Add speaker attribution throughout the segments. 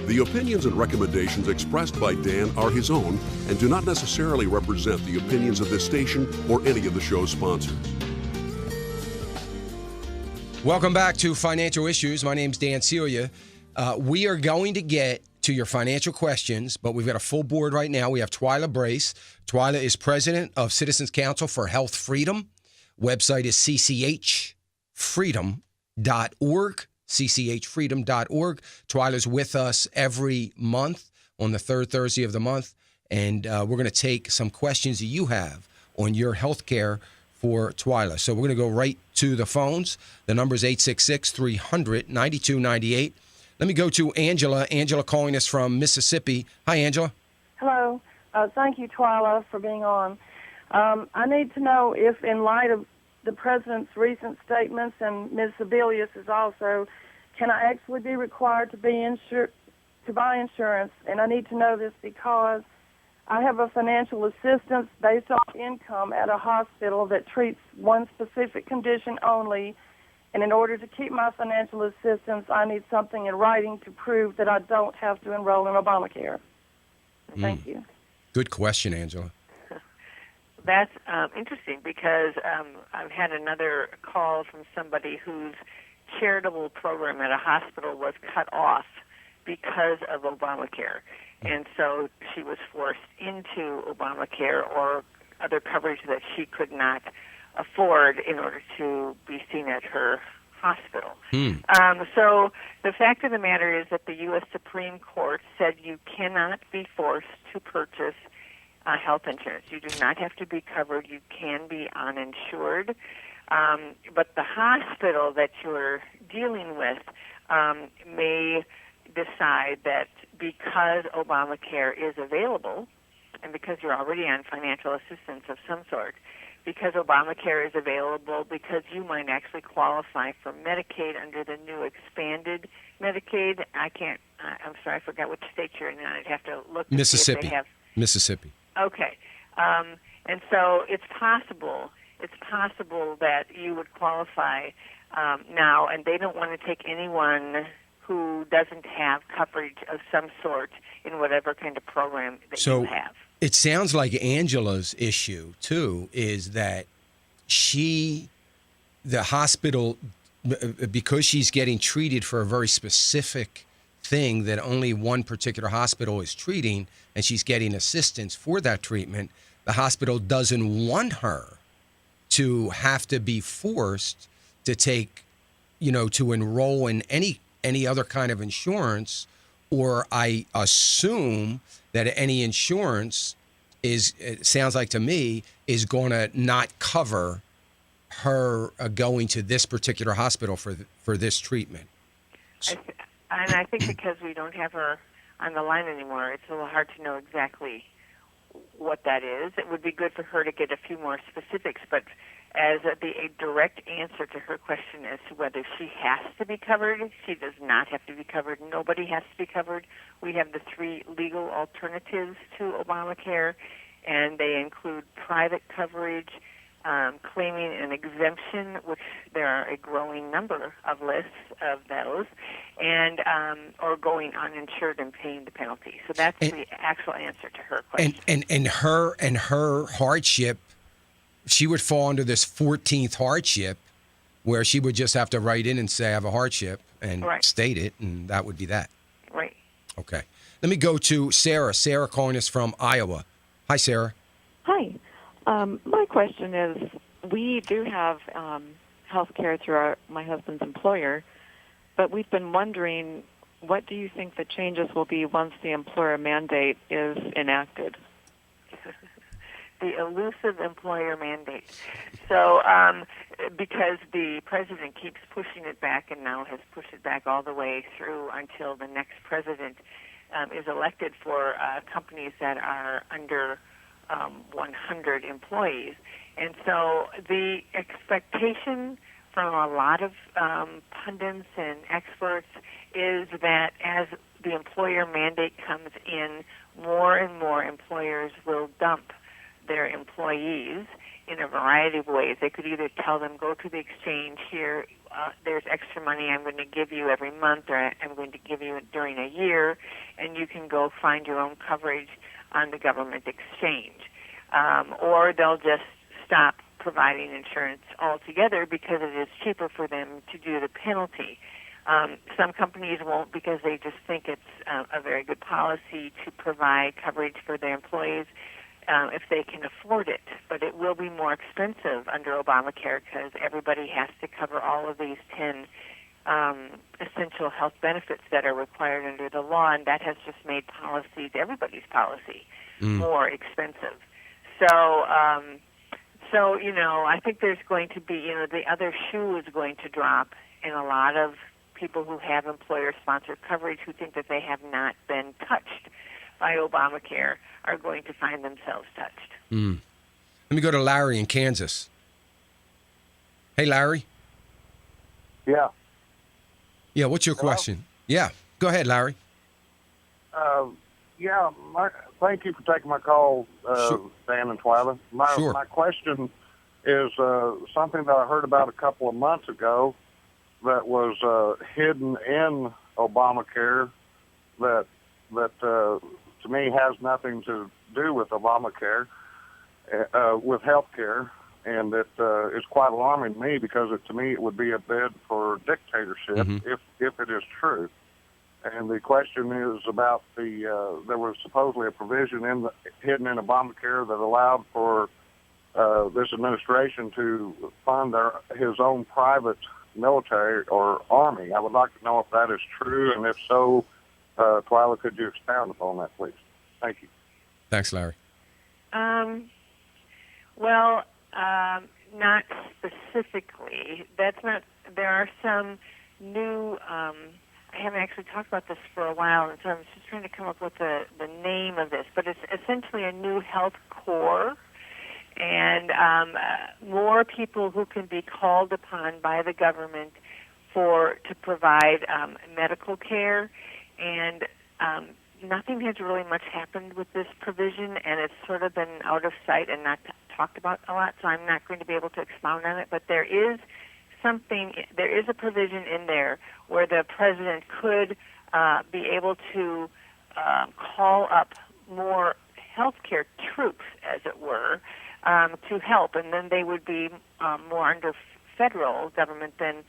Speaker 1: The opinions and recommendations expressed by Dan are his own and do not necessarily represent the opinions of this station or any of the show's sponsors.
Speaker 2: Welcome back to Financial Issues. My name's Dan Celia. We are going to get to your financial questions, but we've got a full board right now. We have Twila Brase. Twila is president of Citizens Council for Health Freedom. Website is cchfreedom.org. cchfreedom.org. Twila's with us every month on the third Thursday of the month, and we're going to take some questions that you have on your health care for Twila. So we're going to go right to the phones. The number is 866-300-9298. Let me go to Angela. Angela calling us from Mississippi. Hi, Angela.
Speaker 3: Hello. Thank you, Twila, for being on. I need to know if, in light of the President's recent statements, and Ms. Sebelius is also, can I actually be required to buy insurance? And I need to know this because I have a financial assistance based off income at a hospital that treats one specific condition only. And in order to keep my financial assistance, I need something in writing to prove that I don't have to enroll in Obamacare. Thank you.
Speaker 2: Good question, Angela.
Speaker 4: That's interesting because I've had another call from somebody whose charitable program at a hospital was cut off because of Obamacare. And so she was forced into Obamacare or other coverage that she could not afford in order to be seen at her hospital. So the fact of the matter is that the U.S. Supreme Court said you cannot be forced to purchase health insurance. You do not have to be covered. You can be uninsured. But the hospital that you're dealing with may decide that because Obamacare is available and because you're already on financial assistance of some sort, because Obamacare is available, because you might actually qualify for Medicaid under the new expanded Medicaid. I'm sorry, I forgot which state you're in. I'd have to look to see if they have.
Speaker 2: Mississippi.
Speaker 4: Okay. And so it's possible that you would qualify now, and they don't want to take anyone who doesn't have coverage of some sort in whatever kind of program that you have.
Speaker 2: It sounds like Angela's issue, too, is that the hospital, because she's getting treated for a very specific thing that only one particular hospital is treating, and she's getting assistance for that treatment, the hospital doesn't want her to have to be forced to take, to enroll in any other kind of insurance, or I assume that any insurance it sounds like to me, is going to not cover her going to this particular hospital for this treatment.
Speaker 4: And I think because we don't have her on the line anymore, it's a little hard to know exactly what that is. It would be good for her to get a few more specifics, but as a direct answer to her question as to whether she has to be covered, she does not have to be covered. Nobody has to be covered. We have the three legal alternatives to Obamacare, and they include private coverage, claiming an exemption, which there are a growing number of lists of those, and or going uninsured and paying the penalty. So that's the actual answer to her question.
Speaker 2: And her hardship, she would fall under this 14th hardship, where she would just have to write in and say I have a hardship and state it, and that would be that.
Speaker 4: Right.
Speaker 2: Okay. Let me go to Sarah. Sarah calling us from Iowa. Hi, Sarah.
Speaker 5: Hi. My question is, we do have health care through my husband's employer, but we've been wondering, what do you think the changes will be once the employer mandate is enacted?
Speaker 4: The elusive employer mandate. So because the president keeps pushing it back and now has pushed it back all the way through until the next president is elected for companies that are under 100 employees. And so the expectation from a lot of pundits and experts is that as the employer mandate comes in, more and more employers will dump their employees in a variety of ways. They could either tell them, go to the exchange here, there's extra money I'm going to give you every month, or I'm going to give you during a year, and you can go find your own coverage on the government exchange. Or they'll just stop providing insurance altogether because it is cheaper for them to do the penalty. Some companies won't because they just think it's a very good policy to provide coverage for their employees if they can afford it. But it will be more expensive under Obamacare because everybody has to cover all of these 10 essential health benefits that are required under the law, and that has just made policies, everybody's policy, more expensive. So, I think there's going to be, the other shoe is going to drop, and a lot of people who have employer-sponsored coverage who think that they have not been touched by Obamacare are going to find themselves touched.
Speaker 2: Let me go to Larry in Kansas. Hey, Larry.
Speaker 6: Yeah.
Speaker 2: Yeah, what's your question? Yeah, go ahead, Larry.
Speaker 6: Thank you for taking my call,
Speaker 2: Sure.
Speaker 6: Dan and Twila. My question is something that I heard about a couple of months ago that was hidden in Obamacare that to me has nothing to do with Obamacare, with health care, and it is quite alarming to me because to me it would be a bid for dictatorship if it is true. And the question is about there was supposedly a provision hidden in Obamacare that allowed for this administration to fund his own private military or army. I would like to know if that is true, and if so, Twila, could you expound upon that, please? Thank you.
Speaker 2: Thanks, Larry.
Speaker 4: Not specifically. There are some new, I haven't actually talked about this for a while, and so I'm just trying to come up with the name of this, but it's essentially a new health corps, and more people who can be called upon by the government to provide medical care, and nothing has really much happened with this provision, and it's sort of been out of sight and not talked about a lot, so I'm not going to be able to expound on it, but there is a provision in there where the president could be able to call up more healthcare troops, as it were, to help, and then they would be more under federal government than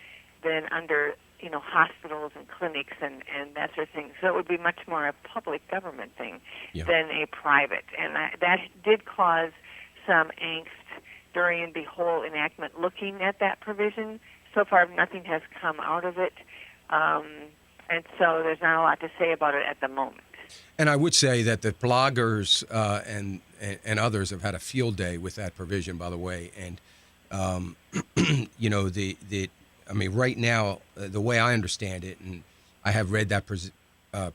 Speaker 4: under hospitals and clinics and that sort of thing. So it would be much more a public government thing than a private, and that did cause some angst during the whole enactment looking at that provision. So far, nothing has come out of it, and so there's not a lot to say about it at the moment.
Speaker 2: And I would say that the bloggers and others have had a field day with that provision, by the way. And right now, the way I understand it, and I have read that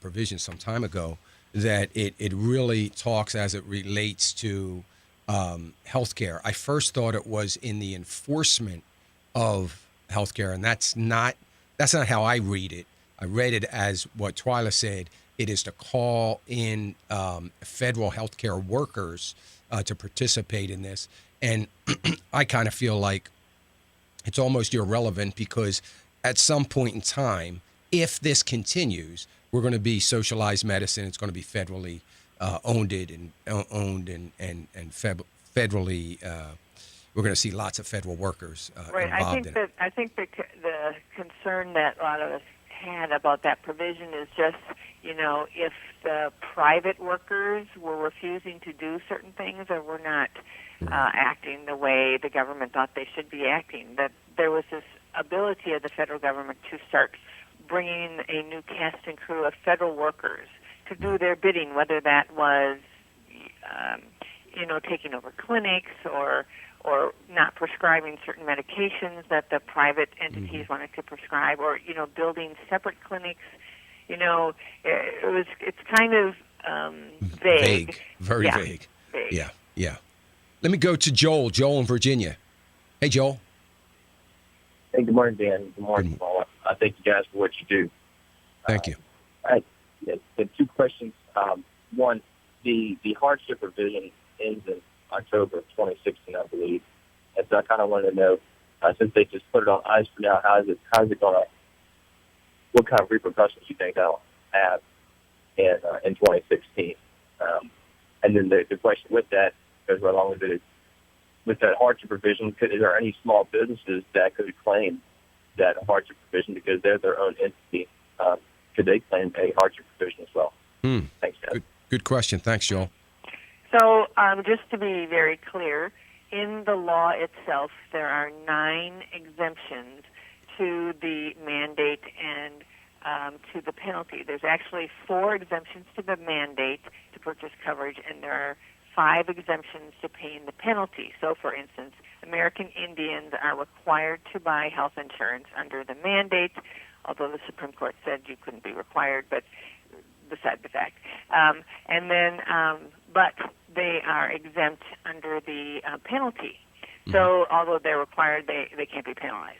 Speaker 2: provision some time ago, that it really talks as it relates to healthcare. I first thought it was in the enforcement of healthcare, and that's not how I read it. I read it as what Twila said. It is to call in federal healthcare workers to participate in this, and I kind of feel like it's almost irrelevant because at some point in time, if this continues, we're going to be socialized medicine. It's going to be federally owned and federally. We're going to see lots of federal workers involved in it.
Speaker 4: I think the concern that a lot of us had about that provision is just, if the private workers were refusing to do certain things or were not acting the way the government thought they should be acting, that there was this ability of the federal government to start bringing a new cast and crew of federal workers to do their bidding, whether that was, taking over clinics or not prescribing certain medications that the private entities wanted to prescribe, or building separate clinics. It's kind of vague.
Speaker 2: Very vague. Yeah. Let me go to Joel. Joel in Virginia. Hey, Joel.
Speaker 7: Hey, good morning, Dan. Good morning, Paula. I thank you guys for what you do.
Speaker 2: Thank you.
Speaker 7: The two questions. One, the hardship revision ends in October of 2016, I believe. And so I kind of wanted to know, Since they just put it on ice for now, how's it going to, what kind of repercussions do you think that'll have in 2016? And then the question with that goes right along with it is, with that hardship provision, is there any small businesses that could claim that hardship provision because they're their own entity? Could they claim a hardship provision as well? Thanks, guys.
Speaker 2: Good question. Thanks, Joel.
Speaker 4: So just to be very clear, in the law itself, there are 9 exemptions to the mandate and to the penalty. There's actually 4 exemptions to the mandate to purchase coverage, and there are 5 exemptions to paying the penalty. So, for instance, American Indians are required to buy health insurance under the mandate, although the Supreme Court said you couldn't be required, but beside the fact. But they are exempt under the penalty. So, although they're required, they can't be penalized.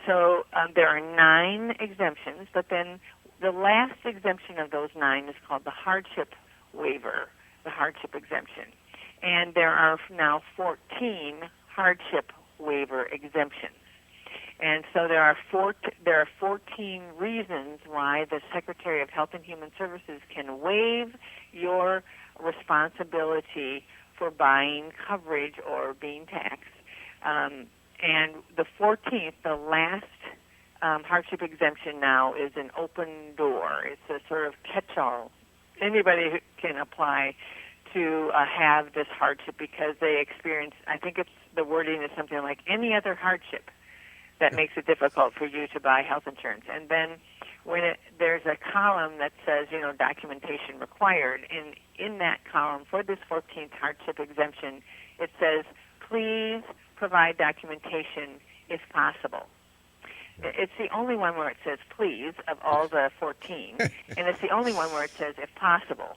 Speaker 4: So there are 9 exemptions, but then the last exemption of those 9 is called the hardship waiver, the hardship exemption. And there are now 14 hardship waiver exemptions. And so there are 14 reasons why the Secretary of Health and Human Services can waive your responsibility for buying coverage or being taxed. And the 14th, the last hardship exemption now, is an open door. It's a sort of catch-all. Anybody who can apply to have this hardship because they experience, I think the wording is something like any other hardship that makes it difficult for you to buy health insurance. And then there's a column that says, documentation required. And in that column for this 14th hardship exemption, it says, please provide documentation if possible. It's the only one where it says please of all the 14, and it's the only one where it says if possible.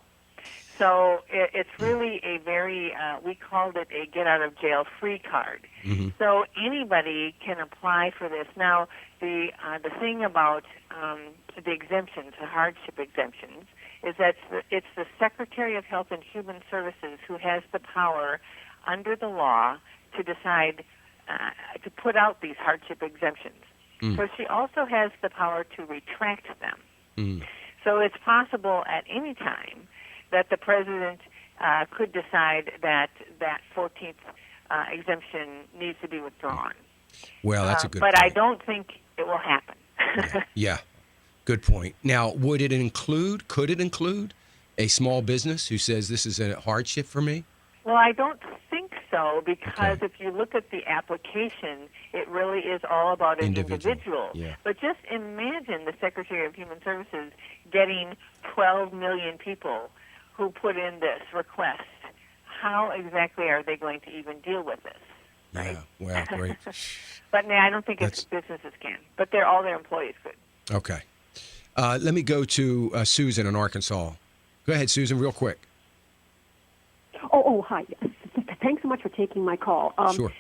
Speaker 4: So it's really a very, we called it a get-out-of-jail-free card. Mm-hmm. So anybody can apply for this. Now, the thing about the exemptions, the hardship exemptions, is that it's the Secretary of Health and Human Services who has the power under the law to decide to put out these hardship exemptions. So she also has the power to retract them. So it's possible at any time that the president could decide that 14th exemption needs to be withdrawn.
Speaker 2: Well, that's a good
Speaker 4: But
Speaker 2: point.
Speaker 4: I don't think it will happen.
Speaker 2: Yeah. Good point. Now, could it include a small business who says this is a hardship for me?
Speaker 4: Well, I don't think so, because if you look at the application, it really is all about an individual.
Speaker 2: Yeah.
Speaker 4: But just imagine the Secretary of Human Services getting 12 million people who put in this request. How exactly are they going to even deal with this? Right?
Speaker 2: Yeah, well, great.
Speaker 4: But I don't think it's businesses can. But all their employees could.
Speaker 2: Okay. Let me go to Susan in Arkansas. Go ahead, Susan, real quick.
Speaker 8: Oh, hi. Thanks so much for taking my call.
Speaker 2: Sure.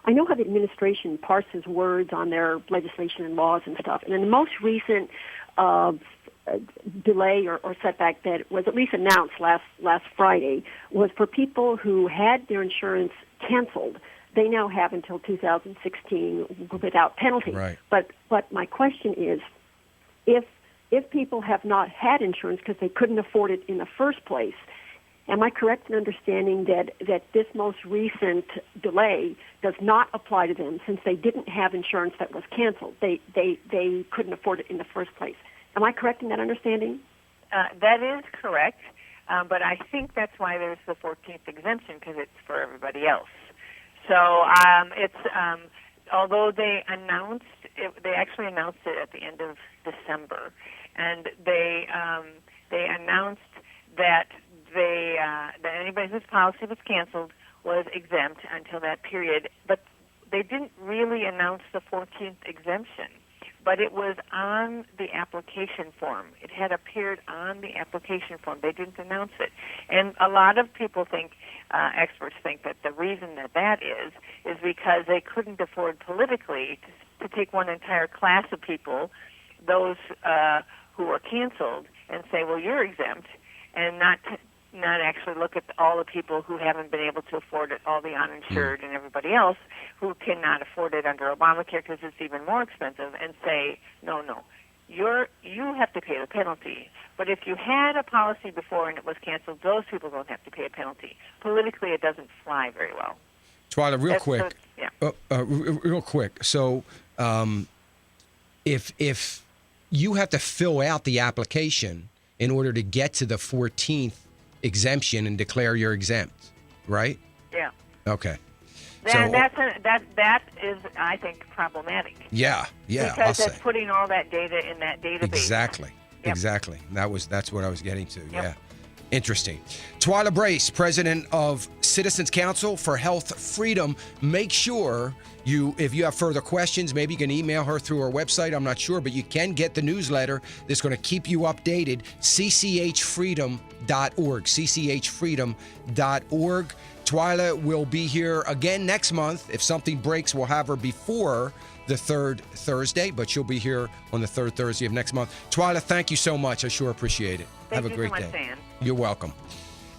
Speaker 8: I know how the administration parses words on their legislation and laws and stuff. And in the most recent delay or setback that was at least announced last Friday was for people who had their insurance canceled. They now have until 2016 without penalty.
Speaker 2: Right.
Speaker 8: But my question is, if people have not had insurance because they couldn't afford it in the first place, am I correct in understanding that this most recent delay does not apply to them since they didn't have insurance that was canceled? They couldn't afford it in the first place. Am I correct in that understanding?
Speaker 4: That is correct, but I think that's why there's the 14th exemption, because it's for everybody else. So it's although they actually announced it at the end of December, and they announced that that anybody whose policy was canceled was exempt until that period, but they didn't really announce the 14th exemption. But it was on the application form. It had appeared on the application form. They didn't announce it. And a lot of people think, experts think, that the reason that is because they couldn't afford politically to take one entire class of people, those who were canceled, and say, well, you're exempt, and not not actually look at all the people who haven't been able to afford it, all the uninsured and everybody else who cannot afford it under Obamacare because it's even more expensive, and say, no, you have to pay the penalty. But if you had a policy before and it was canceled, those people don't have to pay a penalty. Politically, it doesn't fly very well.
Speaker 2: Twila, real quick. So, if you have to fill out the application in order to get to the 14th exemption and declare you're exempt, right?
Speaker 4: Yeah.
Speaker 2: Okay.
Speaker 4: That is, I think, problematic.
Speaker 2: Yeah.
Speaker 4: Because it's putting all that data in that database.
Speaker 2: Exactly. That's what I was getting to. Yep. Yeah. Interesting. Twila Brase, president of Citizens Council for Health Freedom. Make sure if you have further questions, maybe you can email her through her website. I'm not sure, but you can get the newsletter that's going to keep you updated. cchfreedom.org. cchfreedom.org. Twila will be here again next month. If something breaks, we'll have her before the third Thursday, but she'll be here on the third Thursday of next month. Twila, thank you so much. I sure appreciate it. Have a great day.
Speaker 4: Dan.
Speaker 2: You're welcome.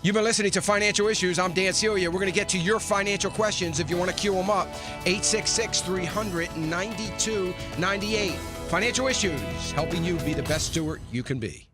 Speaker 2: You've been listening to Financial Issues. I'm Dan Celia. We're going to get to your financial questions if you want to queue them up. 866-300-9298. Financial Issues, helping you be the best steward you can be.